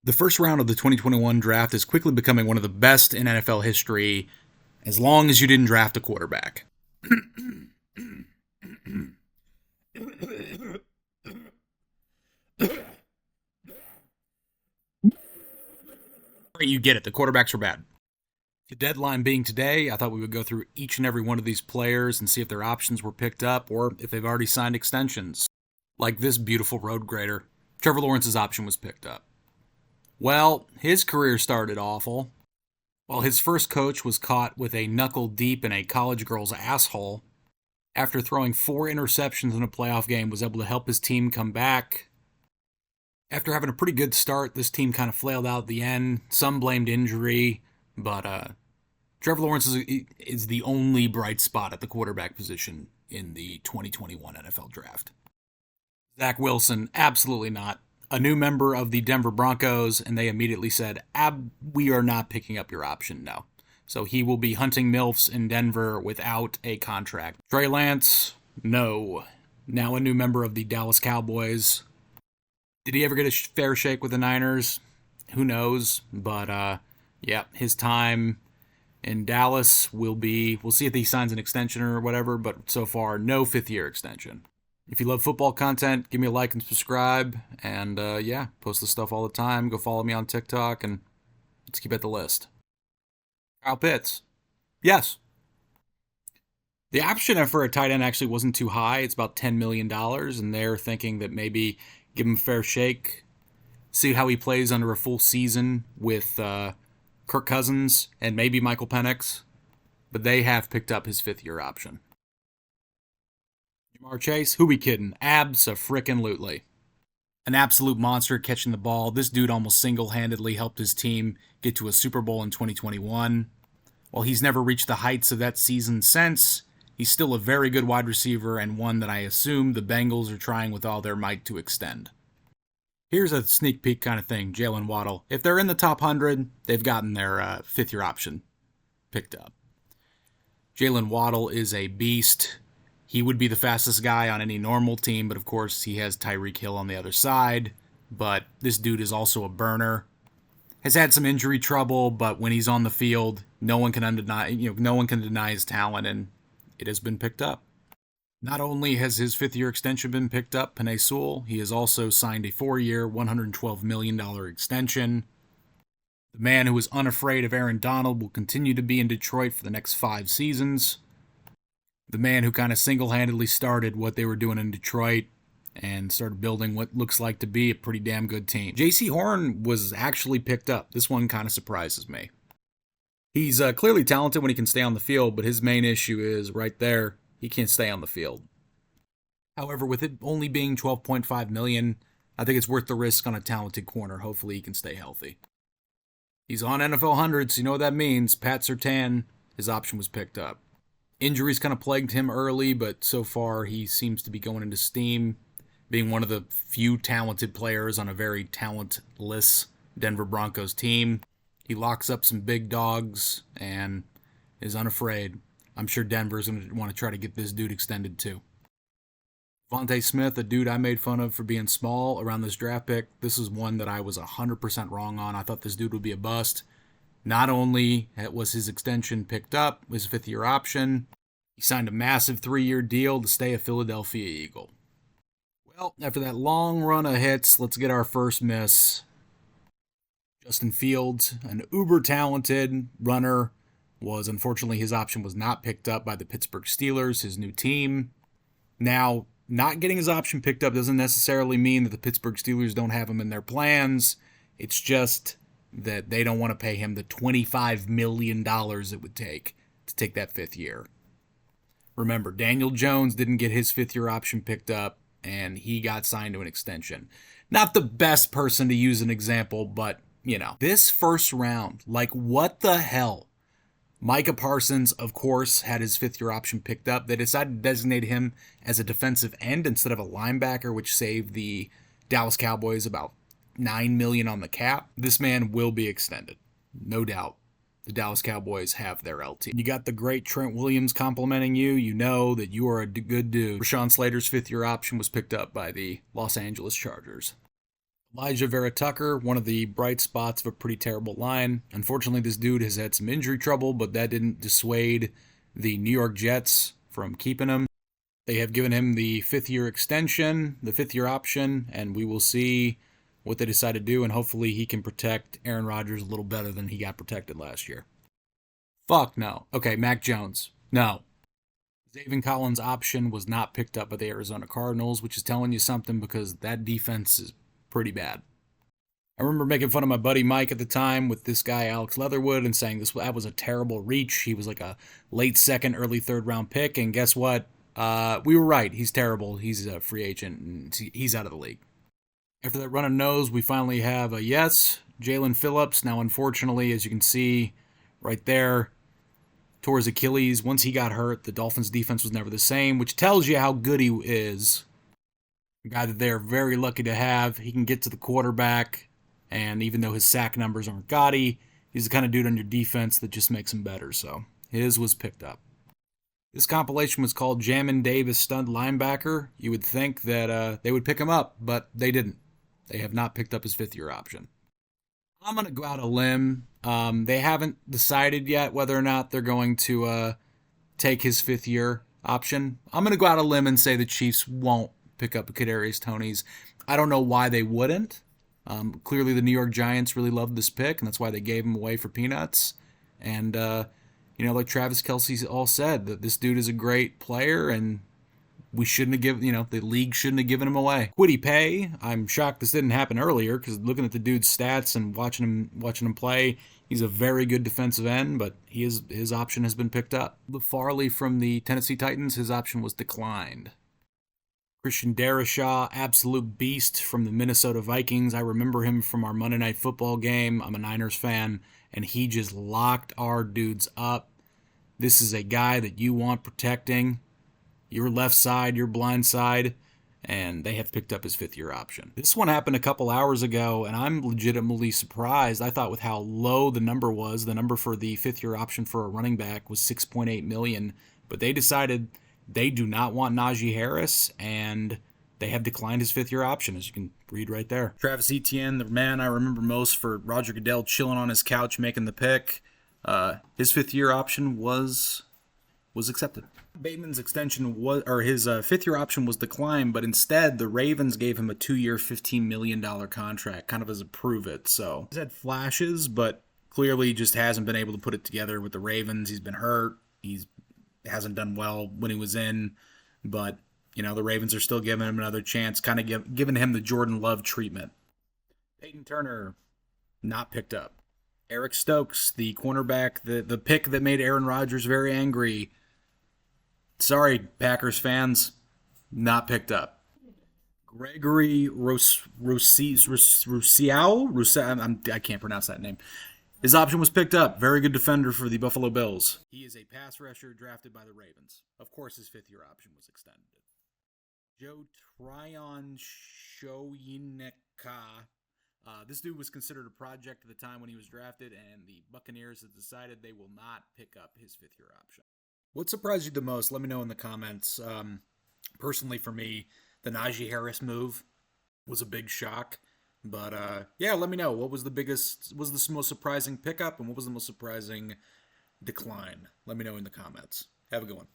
The first round of the 2021 draft is quickly becoming one of the best in NFL history as long as you didn't draft a quarterback. You get it, the quarterbacks were bad. The deadline being today, I thought we would go through each and every one of these players and see if their options were picked up or if they've already signed extensions. Like this beautiful road grader. Trevor Lawrence's option was picked up. Well, his career started awful. While his first coach was caught with a knuckle deep in a college girl's asshole, after throwing 4 interceptions in a playoff game, was able to help his team come back. After having a pretty good start, this team kind of flailed out at the end. Some blamed injury, but Trevor Lawrence is the only bright spot at the quarterback position in the 2021 NFL Draft. Zach Wilson, absolutely not. A new member of the Denver Broncos, and they immediately said, we are not picking up your option, no. So he will be hunting MILFs in Denver without a contract. Trey Lance, no. Now a new member of the Dallas Cowboys. Did he ever get a fair shake with the Niners? Who knows? But, yeah, his time in Dallas we'll see if he signs an extension or whatever, but so far, no 5th-year extension. If you love football content, give me a like and subscribe. And, yeah, post this stuff all the time. Go follow me on TikTok, and let's keep at the list. Kyle Pitts. Yes. The option for a tight end actually wasn't too high. It's about $10 million, and they're thinking that maybe give him a fair shake, see how he plays under a full season with Kirk Cousins and maybe Michael Penix. But they have picked up his 5th-year option. Jamar Chase, who we kidding? Abso-frickin-lutely. An absolute monster catching the ball. This dude almost single-handedly helped his team get to a Super Bowl in 2021. While he's never reached the heights of that season since, he's still a very good wide receiver and one that I assume the Bengals are trying with all their might to extend. Here's a sneak peek kind of thing, Jalen Waddle. If they're in the top 100, they've gotten their 5th-year option picked up. Jalen Waddle is a beast. He would be the fastest guy on any normal team, but of course he has Tyreek Hill on the other side. But this dude is also a burner. Has had some injury trouble, but when he's on the field, no one can deny his talent, and it has been picked up. Not only has his 5th-year extension been picked up, Penei Sewell, he has also signed a 4-year, $112 million extension. The man who is unafraid of Aaron Donald will continue to be in Detroit for the next 5 seasons. The man who kind of single-handedly started what they were doing in Detroit and started building what looks like to be a pretty damn good team. J.C. Horn was actually picked up. This one kind of surprises me. He's clearly talented when he can stay on the field, but his main issue is right there, he can't stay on the field. However, with it only being $12.5 million, I think it's worth the risk on a talented corner. Hopefully he can stay healthy. He's on NFL hundreds, you know what that means. Pat Surtain, his option was picked up. Injuries kind of plagued him early, but so far he seems to be going into steam, being one of the few talented players on a very talentless Denver Broncos team. He locks up some big dogs and is unafraid. I'm sure Denver's going to want to try to get this dude extended too. Devontae Smith, a dude I made fun of for being small around this draft pick. This is one that I was 100% wrong on. I thought this dude would be a bust. Not only was his extension picked up, his 5th-year option, he signed a massive 3-year deal to stay a Philadelphia Eagle. Well, after that long run of hits, let's get our first miss. Justin Fields, an uber-talented runner, unfortunately his option was not picked up by the Pittsburgh Steelers, his new team. Now, not getting his option picked up doesn't necessarily mean that the Pittsburgh Steelers don't have him in their plans. It's just that they don't want to pay him the $25 million it would take to take that 5th year. Remember, Daniel Jones didn't get his 5th-year option picked up, and he got signed to an extension. Not the best person to use an example, but, This first round, what the hell? Micah Parsons, of course, had his 5th-year option picked up. They decided to designate him as a defensive end instead of a linebacker, which saved the Dallas Cowboys about $9 million on the cap. This man will be extended, no doubt. The Dallas Cowboys have their LT. You got the great Trent Williams complimenting you. You know that you are a good dude. Rashawn Slater's 5th-year option was picked up by the Los Angeles Chargers. Elijah Vera Tucker, one of the bright spots of a pretty terrible line. Unfortunately, this dude has had some injury trouble, but that didn't dissuade the New York Jets from keeping him. They have given him the 5th-year extension, the 5th-year option, and we will see what they decide to do, and hopefully he can protect Aaron Rodgers a little better than he got protected last year. Fuck no. Okay, Mac Jones. No. Zaven Collins' option was not picked up by the Arizona Cardinals, which is telling you something because that defense is pretty bad. I remember making fun of my buddy Mike at the time with this guy Alex Leatherwood and saying that was a terrible reach. He was like a late second, early third round pick, and guess what? We were right. He's terrible. He's a free agent, and he's out of the league. After that run of nose, we finally have a yes, Jalen Phillips. Now, unfortunately, as you can see right there, tore his Achilles. Once he got hurt, the Dolphins' defense was never the same, which tells you how good he is. A guy that they're very lucky to have. He can get to the quarterback, and even though his sack numbers aren't gaudy, he's the kind of dude on your defense that just makes him better, so his was picked up. This compilation was called Jamin Davis Stud Linebacker. You would think that they would pick him up, but they didn't. They have not picked up his 5th-year option. I'm going to go out a limb. They haven't decided yet whether or not they're going to take his 5th-year option. I'm going to go out a limb and say the Chiefs won't pick up Kadarius Toney's. I don't know why they wouldn't. Clearly, the New York Giants really loved this pick, and that's why they gave him away for peanuts. And, like Travis Kelce all said, that this dude is a great player, and we shouldn't have given, the league shouldn't have given him away. Quiddy Pay, I'm shocked this didn't happen earlier, because looking at the dude's stats and watching him play, he's a very good defensive end, but his option has been picked up. The Farley from the Tennessee Titans, his option was declined. Christian Darrisaw, absolute beast from the Minnesota Vikings. I remember him from our Monday Night Football game. I'm a Niners fan, and he just locked our dudes up. This is a guy that you want protecting your left side, your blind side, and they have picked up his 5th-year option. This one happened a couple hours ago, and I'm legitimately surprised. I thought with how low the number was, the number for the 5th-year option for a running back was $6.8 million, but they decided they do not want Najee Harris, and they have declined his 5th-year option, as you can read right there. Travis Etienne, the man I remember most for Roger Goodell chilling on his couch making the pick. His 5th-year option was accepted. Bateman's extension was, or his 5th-year option was declined, but instead the Ravens gave him a 2-year, $15 million contract, kind of as a prove it. So he's had flashes, but clearly just hasn't been able to put it together with the Ravens. He's been hurt. He hasn't done well when he was in, but the Ravens are still giving him another chance, kind of giving him the Jordan Love treatment. Peyton Turner, not picked up. Eric Stokes, the cornerback, the pick that made Aaron Rodgers very angry. Sorry, Packers fans, not picked up. Gregory Rousseau? I can't pronounce that name. His option was picked up. Very good defender for the Buffalo Bills. He is a pass rusher drafted by the Ravens. Of course, his 5th-year option was extended. Joe Tryon Shoyinka. This dude was considered a project at the time when he was drafted, and the Buccaneers have decided they will not pick up his 5th-year option. What surprised you the most? Let me know in the comments. Personally, for me, the Najee Harris move was a big shock. But, let me know. What was the most surprising pickup, and what was the most surprising decline? Let me know in the comments. Have a good one.